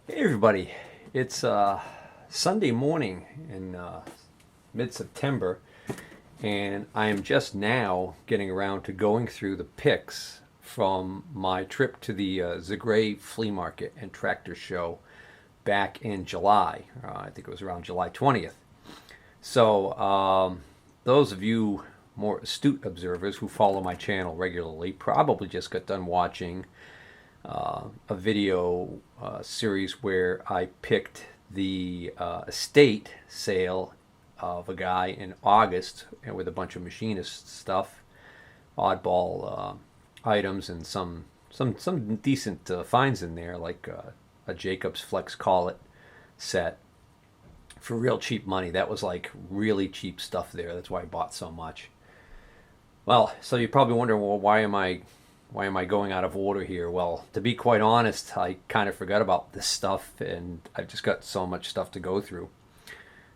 Hey everybody, it's Sunday morning in mid-September, and I am just now getting around to going through the pics from my trip to the Zagray flea market and tractor show back in July. I think it was around July 20th. So, those of you more astute observers who follow my channel regularly probably just got done watching a video series where I picked the estate sale of a guy in August with a bunch of machinist stuff, oddball items, and some decent finds in there, like a Jacobs Flex Collet set for real cheap money. That was like really cheap stuff there. That's why I bought so much. Well, so you probably wonder, well, why am I going out of order here? Well, to be quite honest, I kind of forgot about this stuff, and I've just got so much stuff to go through.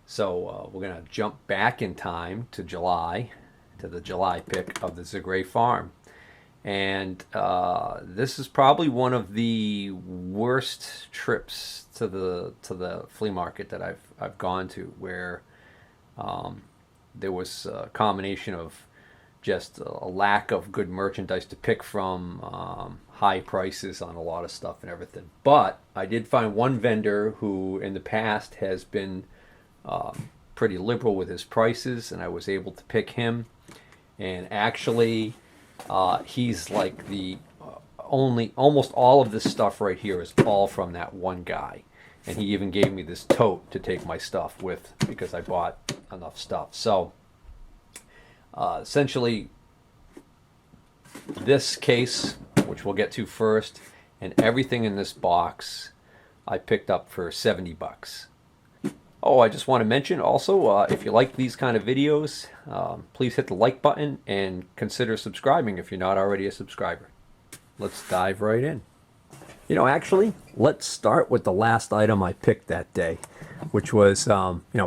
So we're gonna jump back in time to July, to the July pick of the Zagray farm, and this is probably one of the worst trips to the flea market that I've gone to, where there was a combination of just a lack of good merchandise to pick from, high prices on a lot of stuff and everything. But I did find one vendor who in the past has been pretty liberal with his prices, and I was able to pick him. And actually, he's like the only, almost all of this stuff right here is all from that one guy. And he even gave me this tote to take my stuff with because I bought enough stuff. So essentially, this case, which we'll get to first, and everything in this box, I picked up for 70 bucks. Oh, I just want to mention also, if you like these kind of videos, please hit the like button and consider subscribing if you're not already a subscriber. Let's dive right in. Actually, let's start with the last item I picked that day, which was,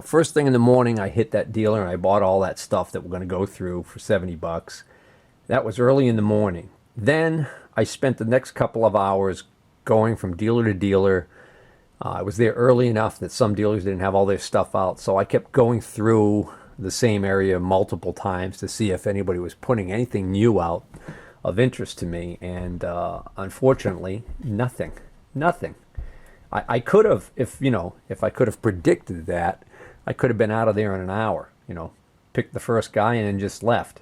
first thing in the morning, I hit that dealer and I bought all that stuff that we're going to go through for 70 bucks. That was early in the morning. Then I spent the next couple of hours going from dealer to dealer. I was there early enough that some dealers didn't have all their stuff out, so I kept going through the same area multiple times to see if anybody was putting anything new out of interest to me, and unfortunately, nothing. I could have, if I could have predicted that, I could have been out of there in an hour. Picked the first guy and then just left.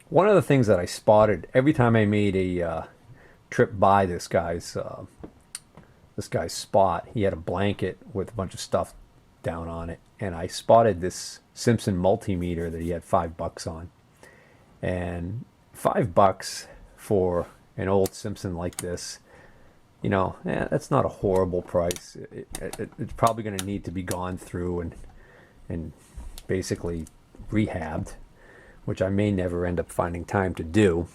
One of the things that I spotted every time I made a trip by this guy's spot, he had a blanket with a bunch of stuff down on it, and I spotted this Simpson multimeter that he had $5 on, and $5 for an old Simpson like this, that's not a horrible price. It's probably going to need to be gone through and basically rehabbed, which I may never end up finding time to do.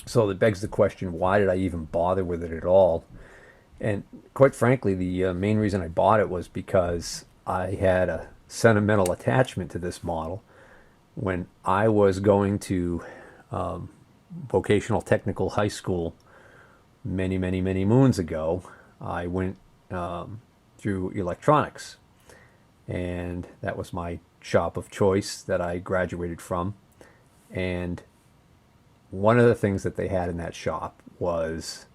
So that begs the question, why did I even bother with it at all? And quite frankly, the main reason I bought it was because I had a sentimental attachment to this model. When I was going to vocational technical high school many moons ago, I went through electronics, and that was my shop of choice that I graduated from. And one of the things that they had in that shop was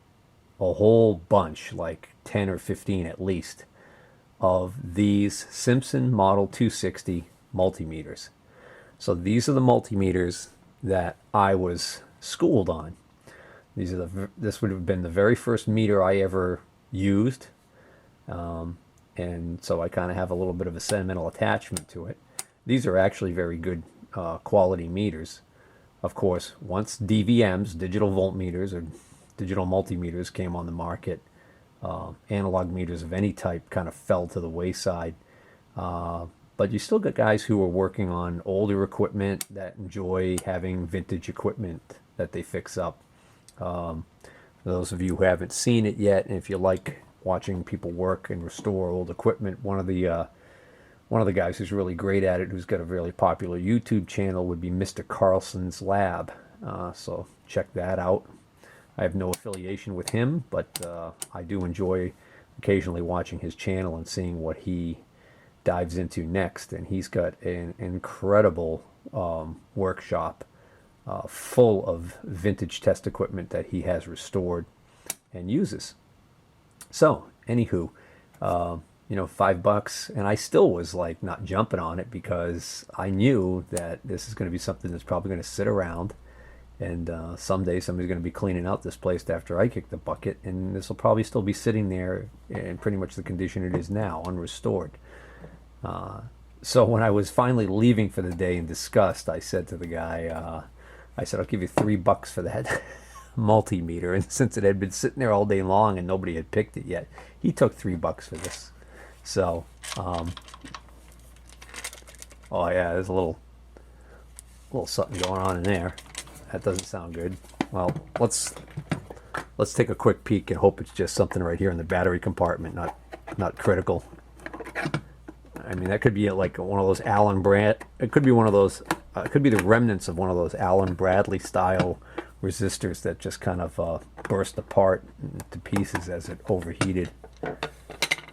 a whole bunch, like 10 or 15 at least, of these Simpson Model 260 multimeters. So these are the multimeters that I was schooled on. This would have been the very first meter I ever used, and so I kind of have a little bit of a sentimental attachment to it. These are actually very good quality meters. Of course, once DVMs, digital voltmeters or digital multimeters, came on the market, analog meters of any type kind of fell to the wayside. But you still got guys who are working on older equipment that enjoy having vintage equipment that they fix up. For those of you who haven't seen it yet, and if you like watching people work and restore old equipment, one of the guys who's really great at it, who's got a really popular YouTube channel, would be Mr. Carlson's Lab. So check that out. I have no affiliation with him, but I do enjoy occasionally watching his channel and seeing what he dives into next. And he's got an incredible workshop full of vintage test equipment that he has restored and uses. So, anywho, you know, $5, and I still was like not jumping on it because I knew that this is going to be something that's probably going to sit around, and someday somebody's going to be cleaning out this place after I kick the bucket, and this will probably still be sitting there in pretty much the condition it is now, unrestored. So when I was finally leaving for the day in disgust, I said to the guy, I said, I'll give you $3 for that multimeter. And since it had been sitting there all day long and nobody had picked it yet, he took $3 for this. So, oh yeah, there's a little something going on in there. That doesn't sound good. Well, let's take a quick peek and hope it's just something right here in the battery compartment, not critical. I mean, that could be like one of those it could be one of those, it could be the remnants of one of those Allen Bradley style resistors that just kind of burst apart to pieces as it overheated.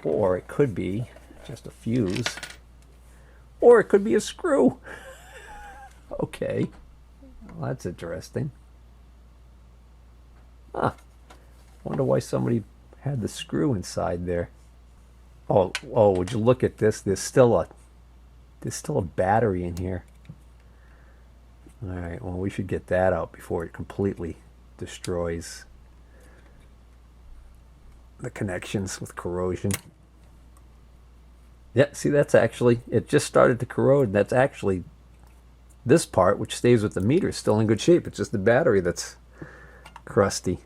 Or it could be just a fuse. Or it could be a screw. Okay. Well, that's interesting. Huh. Wonder why somebody had the screw inside there. Oh, would you look at this? There's still a battery in here. All right, well, we should get that out before it completely destroys the connections with corrosion. Yeah, see, that's actually, it just started to corrode. That's actually, this part, which stays with the meter, is still in good shape. It's just the battery that's crusty.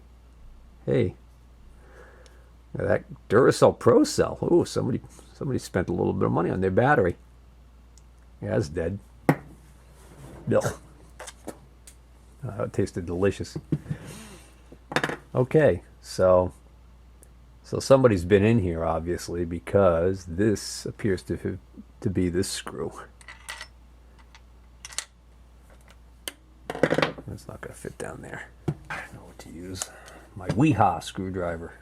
Hey. That Duracell Pro Cell. Ooh, somebody spent a little bit of money on their battery. Yeah, it's dead. Bill. It tasted delicious. Okay, so somebody's been in here, obviously, because this appears to be this screw. It's not going to fit down there. I don't know what to use. My Wee-Ha screwdriver.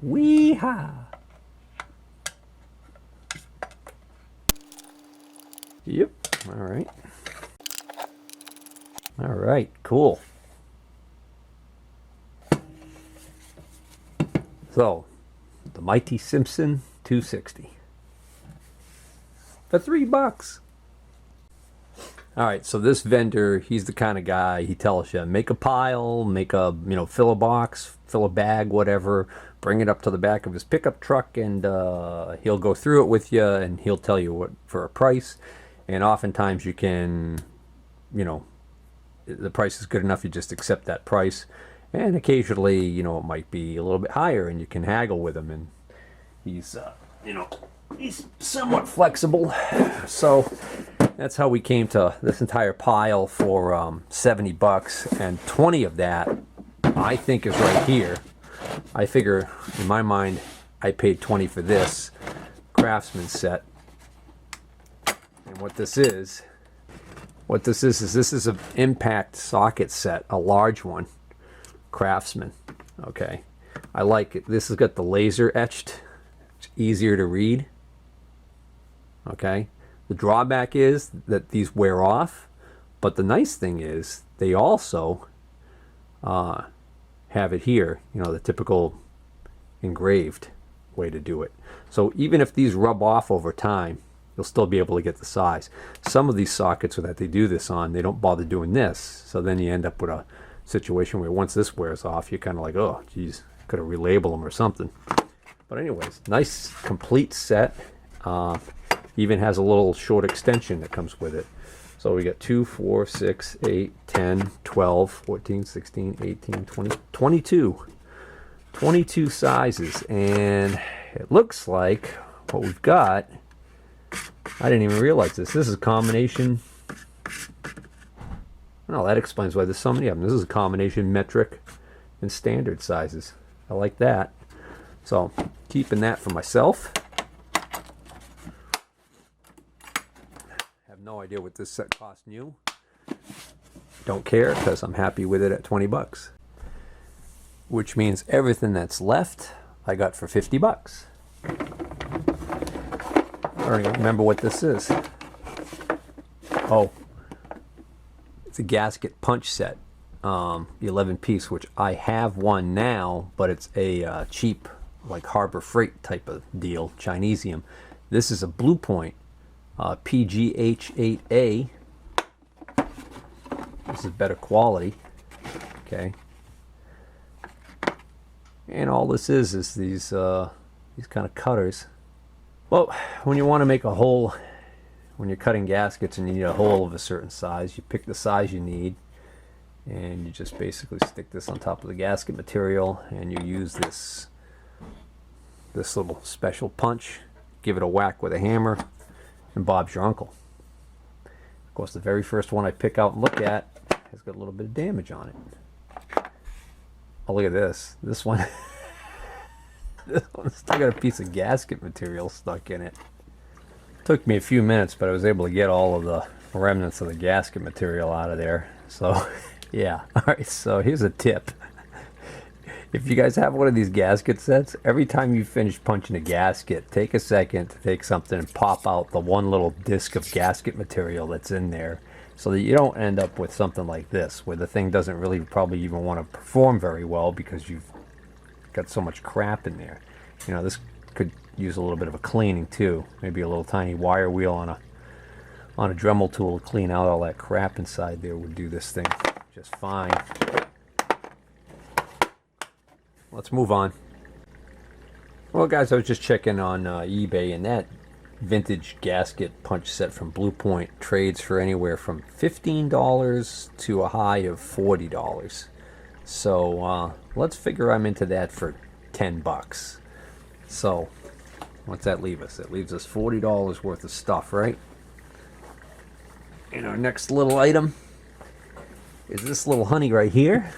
Wee-Ha! Yep, alright. Alright, cool. So, the mighty Simpson 260. For $3. Alright, so this vendor, he's the kind of guy, he tells you, make a pile, make a, fill a box, fill a bag, whatever, bring it up to the back of his pickup truck, and he'll go through it with you, and he'll tell you what for a price. And oftentimes you can, the price is good enough, you just accept that price. And occasionally, it might be a little bit higher, and you can haggle with him. And he's, he's somewhat flexible. So that's how we came to this entire pile for $70, and 20 of that I think is right here. I figure, in my mind, I paid 20 for this Craftsman set. And what this is this is an impact socket set, a large one, Craftsman. Okay, I like it. This has got the laser etched. It's easier to read. Okay, the drawback is that these wear off, but the nice thing is they also have it here, the typical engraved way to do it. So even if these rub off over time, you'll still be able to get the size. Some of these sockets that they do this on, they don't bother doing this, so then you end up with a situation where once this wears off, you're kind of like, oh geez, could have relabeled them or something. But anyways, nice complete set. Even has a little short extension that comes with it. So we got 2, 4, 6, 8, 10, 12, 14, 16, 18, 20, 22. 22 sizes. And it looks like what we've got, I didn't even realize this. This is a combination. Well, that explains why there's so many of them. This is a combination metric and standard sizes. I like that. So keeping that for myself. Have no idea what this set cost new. Don't care because I'm happy with it at $20. Which means everything that's left I got for $50. don't even remember what this is. Oh, it's a gasket punch set, the 11 piece, which I have one now, but it's a cheap, like Harbor Freight type of deal, Chinesium. This is a Blue Point PGH8A. This is better quality. Okay. And all this is these kind of cutters. Well, when you want to make a hole, when you're cutting gaskets and you need a hole of a certain size, you pick the size you need, and you just basically stick this on top of the gasket material, and you use this little special punch, give it a whack with a hammer, and Bob's your uncle. Of course, the very first one I pick out and look at has got a little bit of damage on it. Oh, look at this. This one, this one's still got a piece of gasket material stuck in it. Took me a few minutes, but I was able to get all of the remnants of the gasket material out of there. So, yeah. All right, so here's a tip. If you guys have one of these gasket sets, every time you finish punching a gasket, take a second to take something and pop out the one little disc of gasket material that's in there, so that you don't end up with something like this, where the thing doesn't really probably even want to perform very well because you've got so much crap in there. You know, this could use a little bit of a cleaning too. Maybe a little tiny wire wheel on a Dremel tool to clean out all that crap inside there would do this thing just fine. Let's move on. Well, guys, I was just checking on eBay, and that vintage gasket punch set from Blue Point trades for anywhere from $15 to a high of $40. So let's figure I'm into that for $10. So what's that leave us? It leaves us $40 worth of stuff, right? And our next little item is this little honey right here.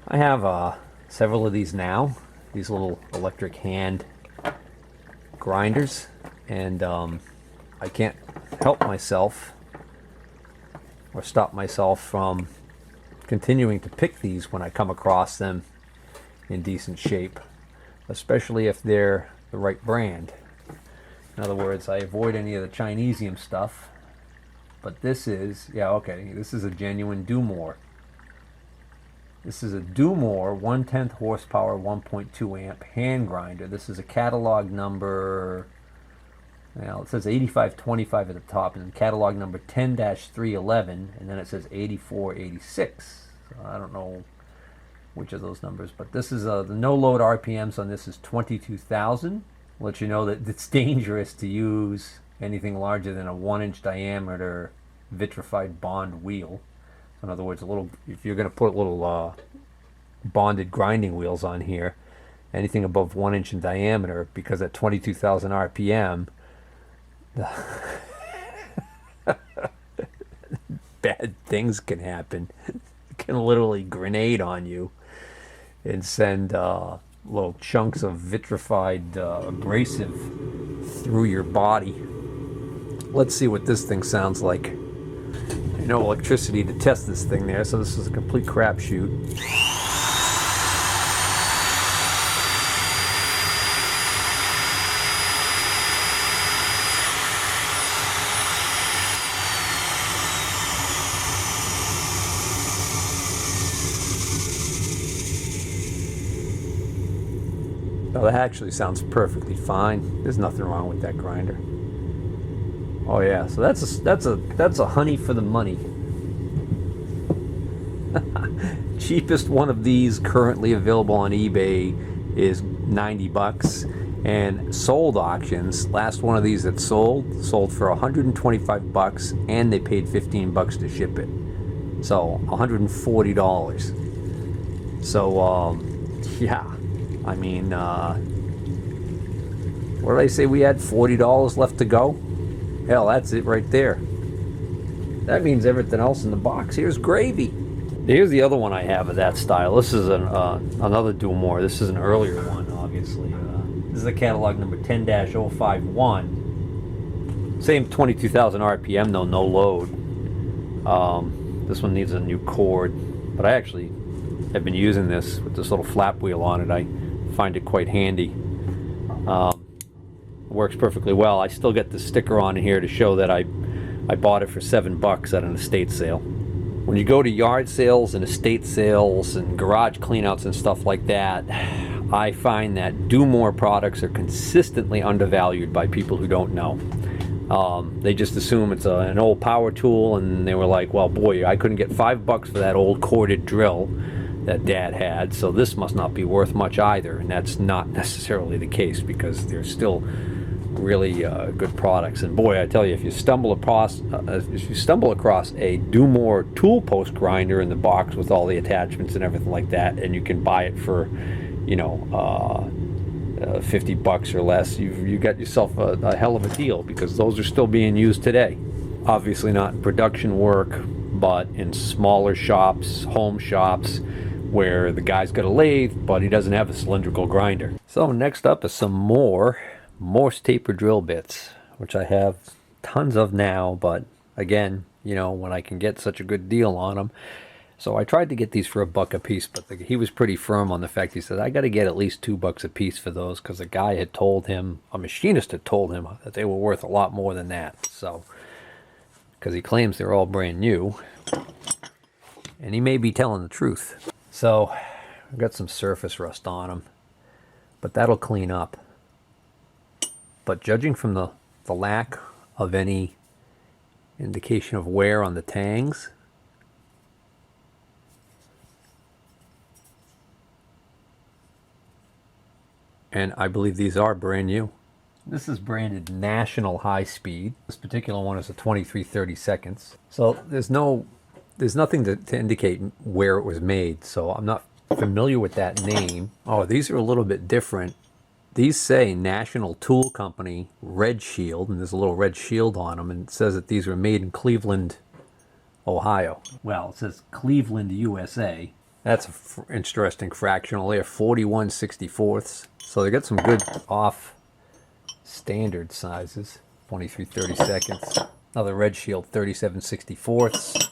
I have several of these now, these little electric hand grinders, and I can't help myself or stop myself from continuing to pick these when I come across them in decent shape, especially if they're the right brand. In other words, I avoid any of the Chinesium stuff, but this is, yeah, okay, this is a genuine Dumore. This is a Dumore 1/10 horsepower 1.2 amp hand grinder. This is a catalog number, well, it says 8525 at the top, and catalog number 10-311, and then it says 8486. So I don't know which of those numbers, but this is the no load RPMs on this is 22,000. Let you know that it's dangerous to use anything larger than a 1-inch diameter vitrified bond wheel. In other words, if you're going to put little bonded grinding wheels on here, anything above 1 inch in diameter, because at 22,000 RPM, bad things can happen. It can literally grenade on you and send little chunks of vitrified abrasive through your body. Let's see what this thing sounds like. No electricity to test this thing there, so this is a complete crapshoot. Oh, that actually sounds perfectly fine. There's nothing wrong with that grinder. Oh yeah, so that's a honey for the money. Cheapest one of these currently available on eBay is $90, and sold auctions, last one of these that sold for $125, and they paid $15 to ship it. So $140. So yeah, I mean, what did I say? We had $40 left to go. Hell, that's it right there. That means everything else in the box here's gravy. Here's the other one I have of that style. This is another Dumore. This is an earlier one, obviously. This is the catalog number 10-051. Same 22,000 RPM though, no load. This one needs a new cord, but I actually have been using this with this little flap wheel on it. I find it quite handy. It works perfectly well. I still get the sticker on here to show that I bought it for $7 at an estate sale. When you go to yard sales and estate sales and garage cleanouts and stuff like that, I find that Do More products are consistently undervalued by people who don't know. They just assume it's an old power tool, and they were like, well, boy, I couldn't get $5 for that old corded drill that Dad had, so this must not be worth much either. And that's not necessarily the case, because they're still really good products. And boy, I tell you, if you stumble across a Do More tool post grinder in the box with all the attachments and everything like that, and you can buy it for, you know, $50 or less, you got yourself a hell of a deal, because those are still being used today. Obviously not in production work, but in smaller shops, home shops, where the guy's got a lathe, but he doesn't have a cylindrical grinder. So next up is some more Morse taper drill bits, which I have tons of now, but again, you know, when I can get such a good deal on them. So I tried to get these for $1 a piece, but he was pretty firm on the fact. He said, I got to get at least $2 a piece for those, because a guy had told him, a machinist had told him, that they were worth a lot more than that. So, because he claims they're all brand new, and he may be telling the truth. So I've got some surface rust on them, but that'll clean up. But judging from the lack of any indication of wear on the tangs, and I believe these are brand new. This is branded National High Speed. This particular one is a 2330 seconds. So there's nothing to indicate where it was made. So I'm not familiar with that name. Oh, these are a little bit different. These say National Tool Company Red Shield, and there's a little red shield on them, and it says that these were made in Cleveland, Ohio. Well, it says Cleveland, USA. That's an interesting fractional there, 41/64. So they got some good off standard sizes, 2330 seconds. Another Red Shield, 37/64.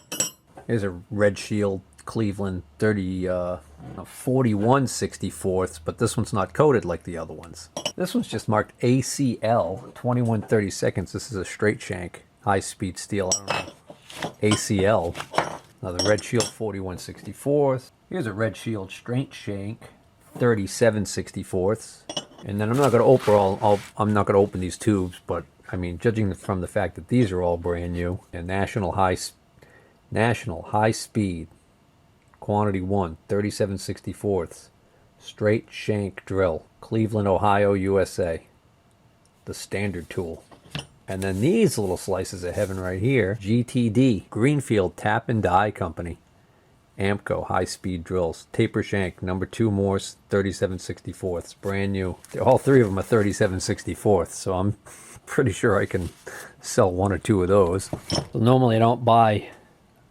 Here's a Red Shield Cleveland 41/64, but this one's not coated like the other ones. This one's just marked ACL 21/30 seconds. This is a straight shank high speed steel. I don't know. ACL. Another Red Shield 41/64. Here's a Red Shield straight shank 37/64. And then I'm not going to open these tubes, but I mean, judging from the fact that these are all brand new, and National High Speed Quantity 1, 37/64, straight shank drill, Cleveland, Ohio, USA, the standard tool. And then these little slices of heaven right here, GTD, Greenfield Tap and Die Company, Amco high speed drills, taper shank, number 2 Morse, 37/64, brand new. All three of them are 37/64, so I'm pretty sure I can sell 1 or 2 of those. So normally I don't buy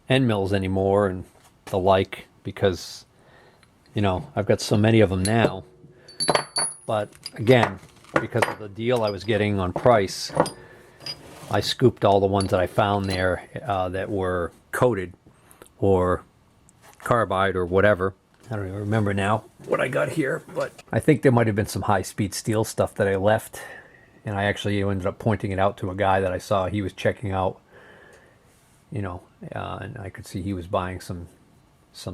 end mills anymore and the like, because, you know, I've got so many of them now. But again, because of the deal I was getting on price, I scooped all the ones that I found there that were coated or carbide or whatever. I don't even remember now what I got here, but I think there might have been some high-speed steel stuff that I left, and I actually ended up pointing it out to a guy that I saw. He was checking out, you know, and I could see he was buying some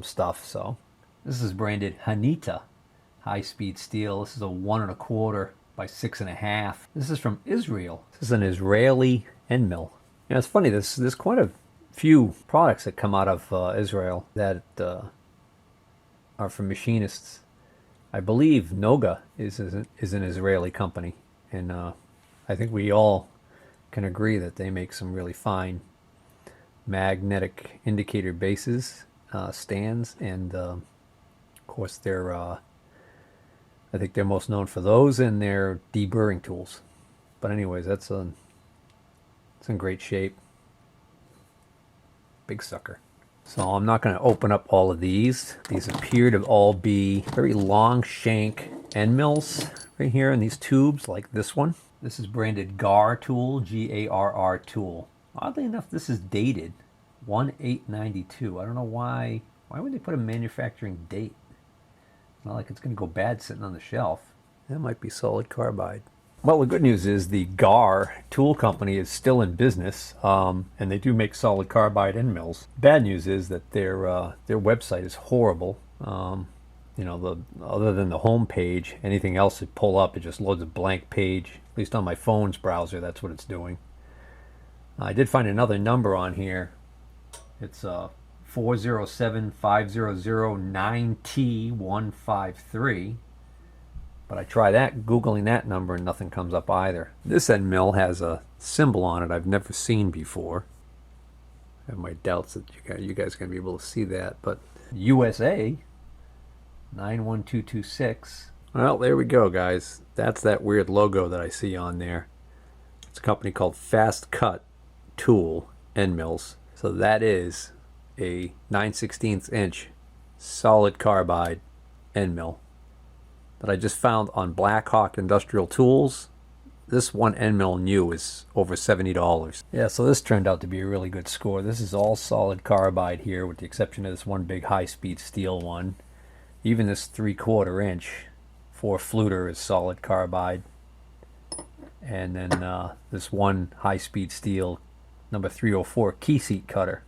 stuff. So this is branded Hanita high-speed steel. This is a 1 1/4 by 6 1/2. This is from Israel. This is an Israeli end mill. You know, it's funny, there's quite a few products that come out of Israel that are from machinists. I believe Noga is an Israeli company, and I think we all can agree that they make some really fine magnetic indicator bases, stands, and of course they're I think they're most known for those and their deburring tools. But anyways, it's in great shape. Big sucker. So I'm not going to open up all of these. These appear to all be very long shank end mills right here in these tubes, like this one. This is branded GAR tool, G-A-R-R tool. Oddly enough, this is dated 1/8/92. I don't know why. Why would they put a manufacturing date? It's not like it's going to go bad sitting on the shelf. That might be solid carbide. Well, the good news is the GAR tool company is still in business, and they do make solid carbide end mills. Bad news is that their website is horrible. You know, other than the home page, anything else it pull up, it just loads a blank page. At least on my phone's browser, that's what it's doing. I did find another number on here. It's 407-500-9T153. But I try that, Googling that number, and nothing comes up either. This end mill has a symbol on it I've never seen before. I have my doubts that you guys are going to be able to see that. But USA 91226. Well, there we go, guys. That's that weird logo that I see on there. It's a company called Fast Cut Tool End Mills. So that is a 9/16 inch solid carbide end mill that I just found on Black Hawk Industrial Tools. This one end mill new is over $70. Yeah, so this turned out to be a really good score. This is all solid carbide here, with the exception of this one big high-speed steel one. Even this 3/4 inch 4 fluter is solid carbide. And then this one high-speed steel number 304 key seat cutter